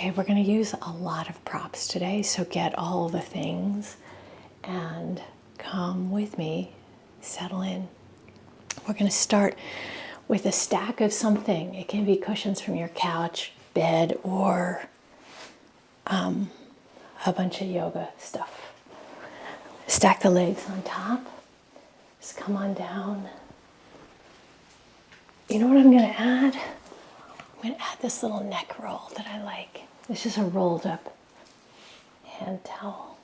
Okay, we're going to use a lot of props today, so get all the things and come with me, settle in. We're going to start with a stack of something. It can be cushions from your couch, bed, or a bunch of yoga stuff. Stack the legs on top. Just come on down. You know what I'm going to add? I'm going to add this little neck roll that I like. This is a rolled up hand towel.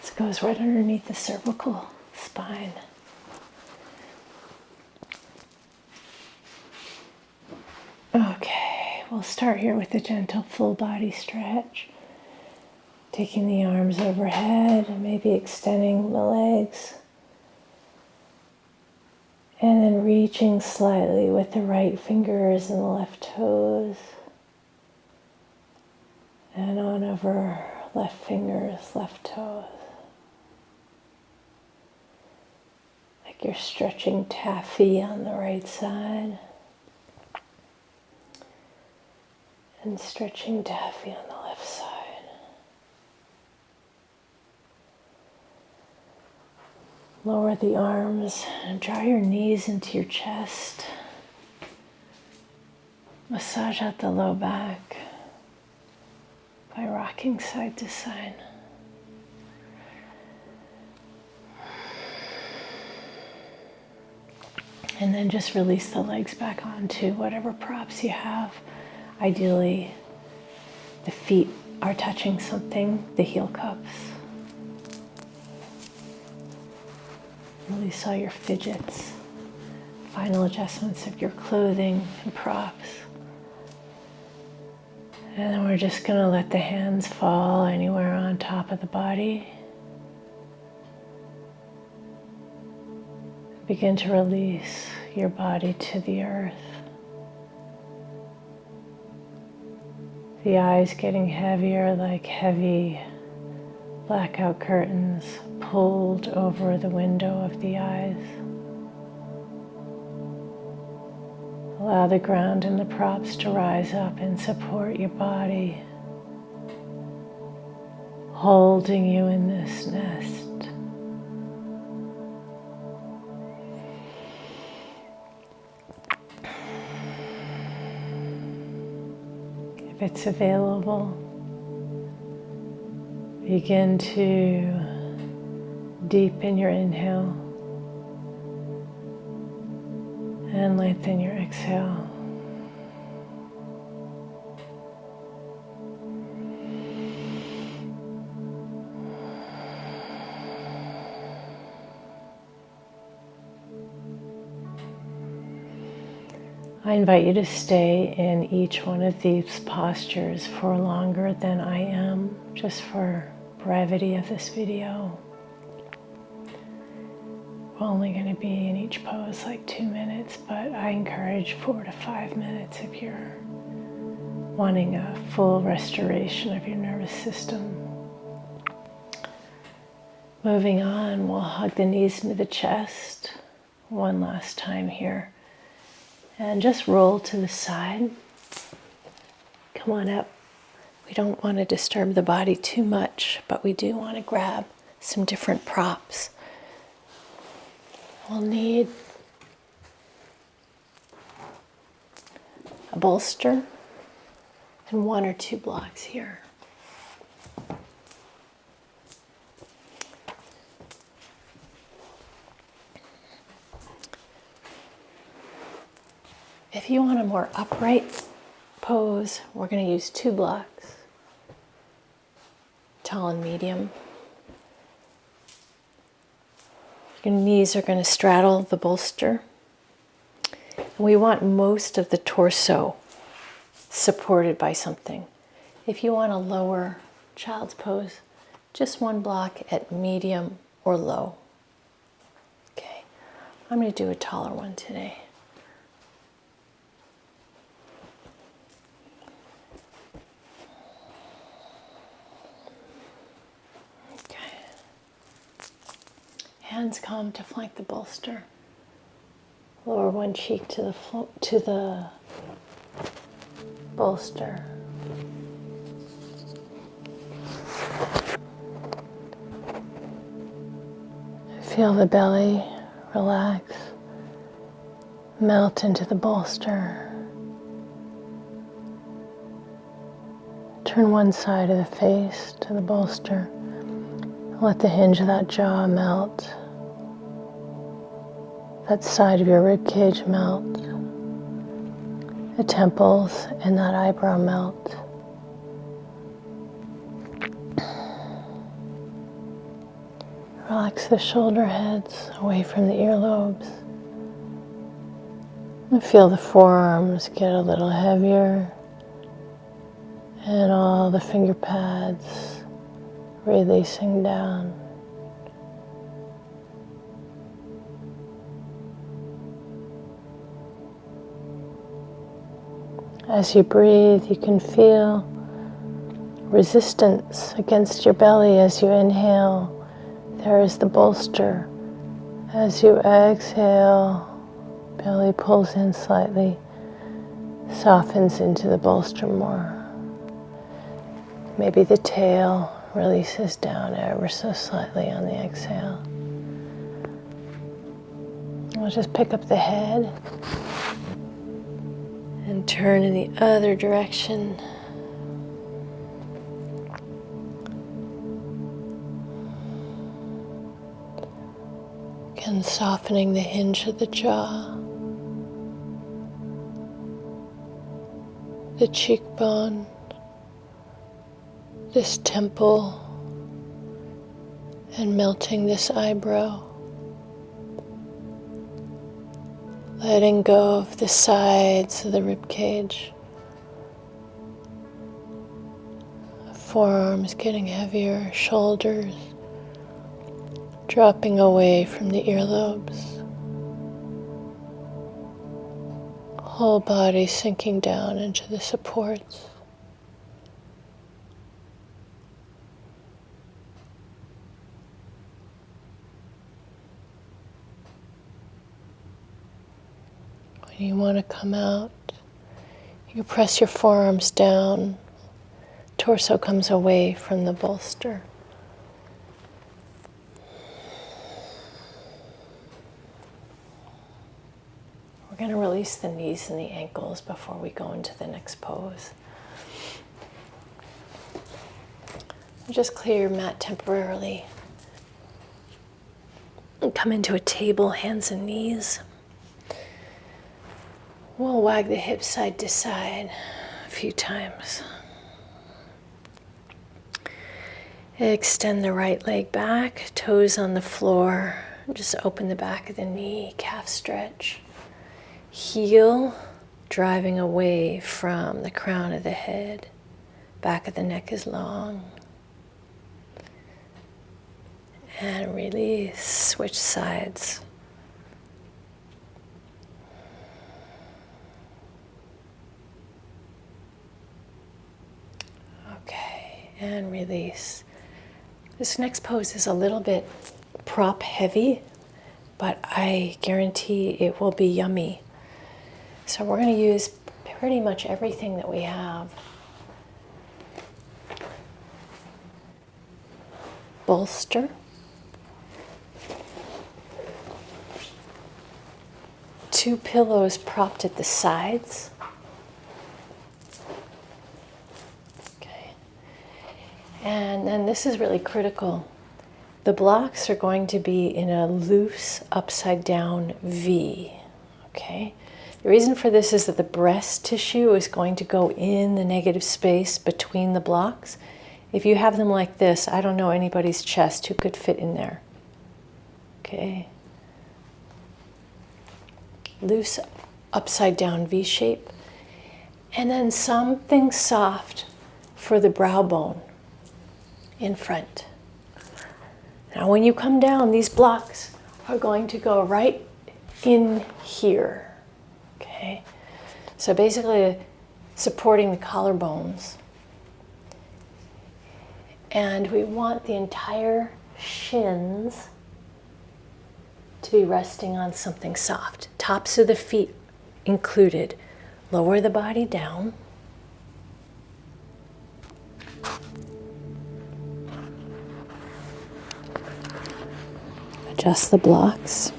This goes right underneath the cervical spine. Okay, we'll start here with a gentle full body stretch. Taking the arms overhead and maybe extending the legs. And then reaching slightly with the right fingers and the left toes. And on over left fingers, left toes. Like you're stretching taffy on the right side. And stretching taffy on the left side. Lower the arms and draw your knees into your chest. Massage out the low back by rocking side to side. And then just release the legs back onto whatever props you have. Ideally, the feet are touching something, the heel cups. Release all your fidgets, final adjustments of your clothing and props. And then we're just going to let the hands fall anywhere on top of the body. Begin to release your body to the earth. The eyes getting heavier, like heavy blackout curtains pulled over the window of the eyes. Allow the ground and the props to rise up and support your body, holding you in this nest. If it's available, begin to deepen your inhale and lengthen your exhale. I invite you to stay in each one of these postures for longer than I am, just for brevity of this video. We're only going to be in each pose like 2 minutes, but I encourage 4 to 5 minutes if you're wanting a full restoration of your nervous system. Moving on, we'll hug the knees into the chest one last time here. And just roll to the side. Come on up. We don't want to disturb the body too much, but we do want to grab some different props. We'll need a bolster and 1 or 2 blocks here. If you want a more upright pose, we're going to use 2 blocks, tall and medium. Your knees are going to straddle the bolster. And we want most of the torso supported by something. If you want a lower child's pose, just 1 block at medium or low. Okay, I'm going to do a taller one today. Hands come to flank the bolster. Lower one cheek to the bolster. Feel the belly relax, melt into the bolster. Turn one side of the face to the bolster. Let the hinge of that jaw melt. That side of your rib cage melt. The temples and that eyebrow melt. Relax the shoulder heads away from the earlobes. And feel the forearms get a little heavier. And all the finger pads releasing down. As you breathe, you can feel resistance against your belly as you inhale. There is the bolster. As you exhale, belly pulls in slightly, softens into the bolster more. Maybe the tail releases down ever so slightly on the exhale. We'll just pick up the head and turn in the other direction. Again, softening the hinge of the jaw, the cheekbone, this temple, and melting this eyebrow. Letting go of the sides of the rib cage. Forearms getting heavier, shoulders dropping away from the earlobes. Whole body sinking down into the supports. When you want to come out, you press your forearms down. Torso comes away from the bolster. We're going to release the knees and the ankles before we go into the next pose. Just clear your mat temporarily. And come into a table, hands and knees. We'll wag the hips side to side a few times. Extend the right leg back, toes on the floor. Just open the back of the knee, calf stretch. Heel driving away from the crown of the head. Back of the neck is long. And release, switch sides. Okay, and release. This next pose is a little bit prop heavy, but I guarantee it will be yummy. So we're going to use pretty much everything that we have. Bolster. Two pillows propped at the sides. Okay. And then this is really critical. The blocks are going to be in a loose upside down V. Okay. The reason for this is that the breast tissue is going to go in the negative space between the blocks. If you have them like this, I don't know anybody's chest who could fit in there. Okay. Loose upside down V shape. And then something soft for the brow bone in front. Now when you come down, these blocks are going to go right in here. Okay, so basically supporting the collarbones. And we want the entire shins to be resting on something soft. Tops of the feet included. Lower the body down. Adjust the blocks.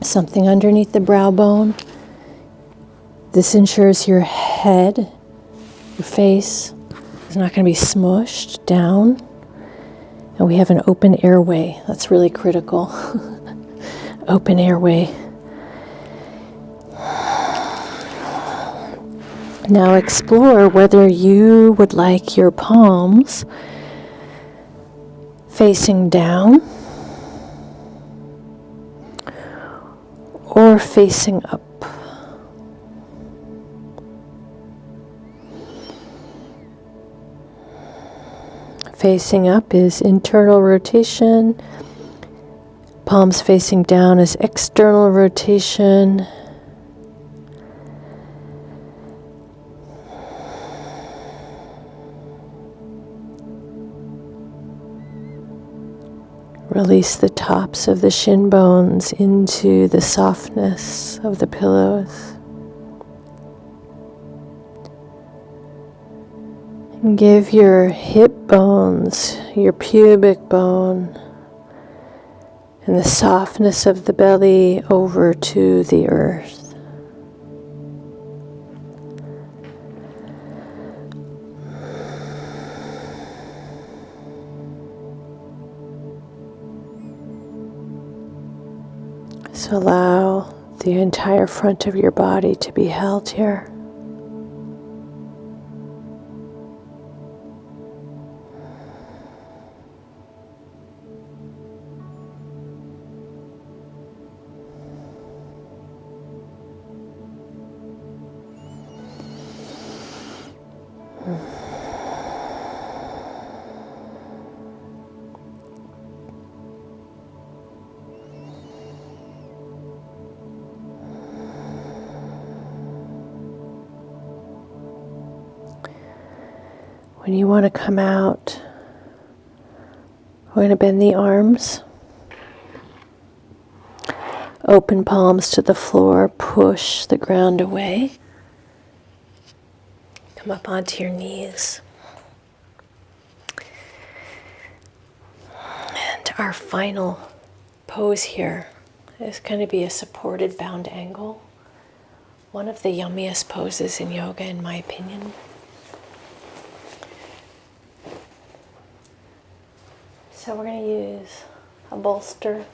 Something underneath the brow bone. This ensures your head, your face, is not going to be smushed down. And we have an open airway. That's really critical. Open airway. Now explore whether you would like your palms facing down or facing up. Facing up is internal rotation. Palms facing down is external rotation. Release the tops of the shin bones into the softness of the pillows. And give your hip bones, your pubic bone, and the softness of the belly over to the earth. So allow the entire front of your body to be held here. When you want to come out, we're going to bend the arms. Open palms to the floor, push the ground away. Come up onto your knees. And our final pose here is going to be a supported bound angle. One of the yummiest poses in yoga, in my opinion. So we're going to use a bolster,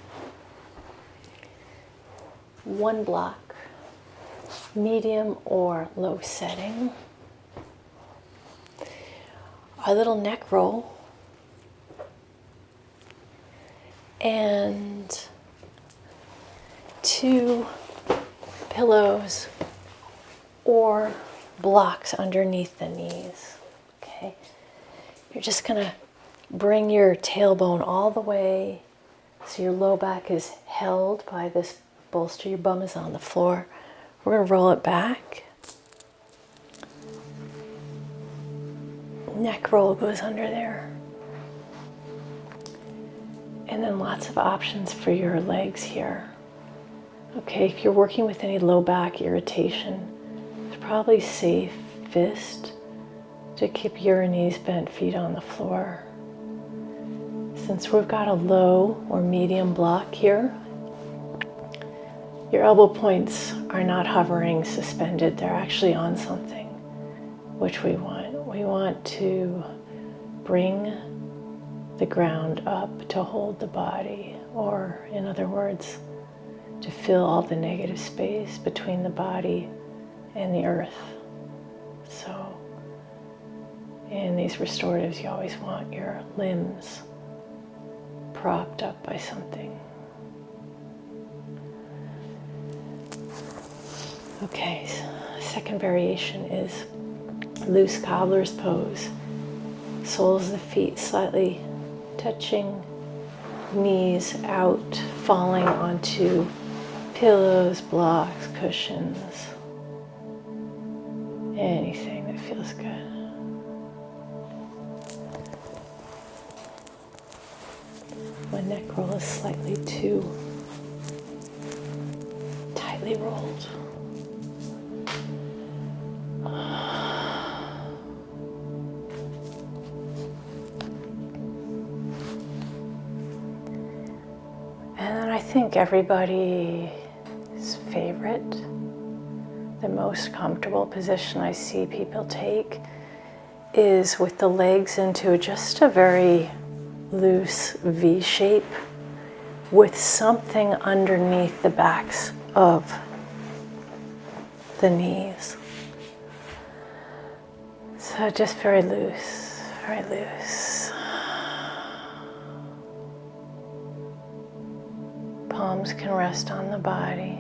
one block, medium or low setting, our little neck roll, and 2 pillows or blocks underneath the knees. Okay, you're just going to bring your tailbone all the way so your low back is held by this bolster. Your bum is on the floor. We're going to roll it back. Neck roll goes under there. And then lots of options for your legs here. Okay, if you're working with any low back irritation, it's probably safest to keep your knees bent, feet on the floor. Since we've got a low or medium block here, your elbow points are not hovering suspended, they're actually on something, which we want. We want to bring the ground up to hold the body, or in other words, to fill all the negative space between the body and the earth. So in these restoratives, you always want your limbs propped up by something. Okay, so second variation is loose cobbler's pose. Soles of the feet slightly touching, knees out, falling onto pillows, blocks, cushions, anything that feels good. My neck roll is slightly too tightly rolled. And then I think everybody's favorite, the most comfortable position I see people take is with the legs into just a very loose V shape with something underneath the backs of the knees. So just very loose, very loose. Palms can rest on the body,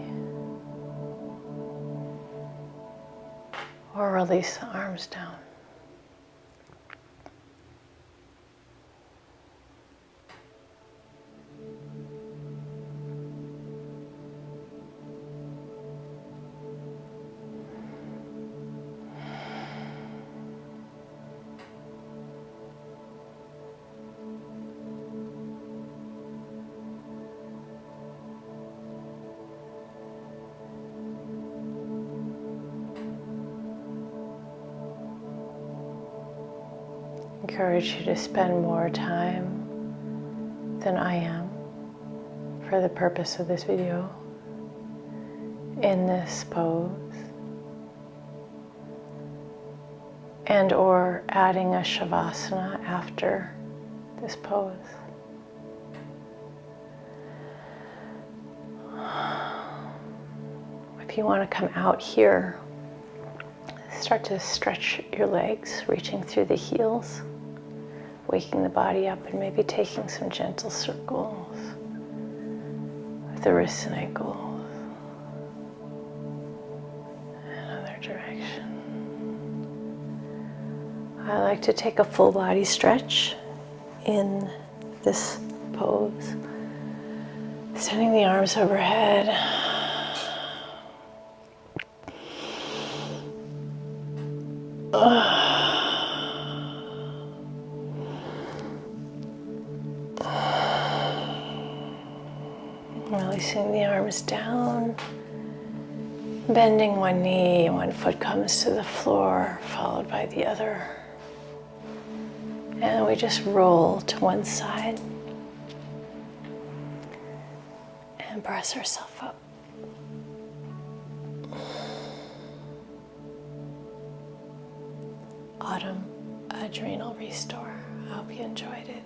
or release the arms down. Encourage you to spend more time than I am for the purpose of this video in this pose, and or adding a shavasana after this pose. If you want to come out here, start to stretch your legs, reaching through the heels, waking the body up, and maybe taking some gentle circles with the wrists and ankles. Another direction. I like to take a full body stretch in this pose, sending the arms overhead. Releasing the arms down, bending one knee, one foot comes to the floor, followed by the other. And we just roll to one side and press ourselves up. Autumn Adrenal Restore. I hope you enjoyed it.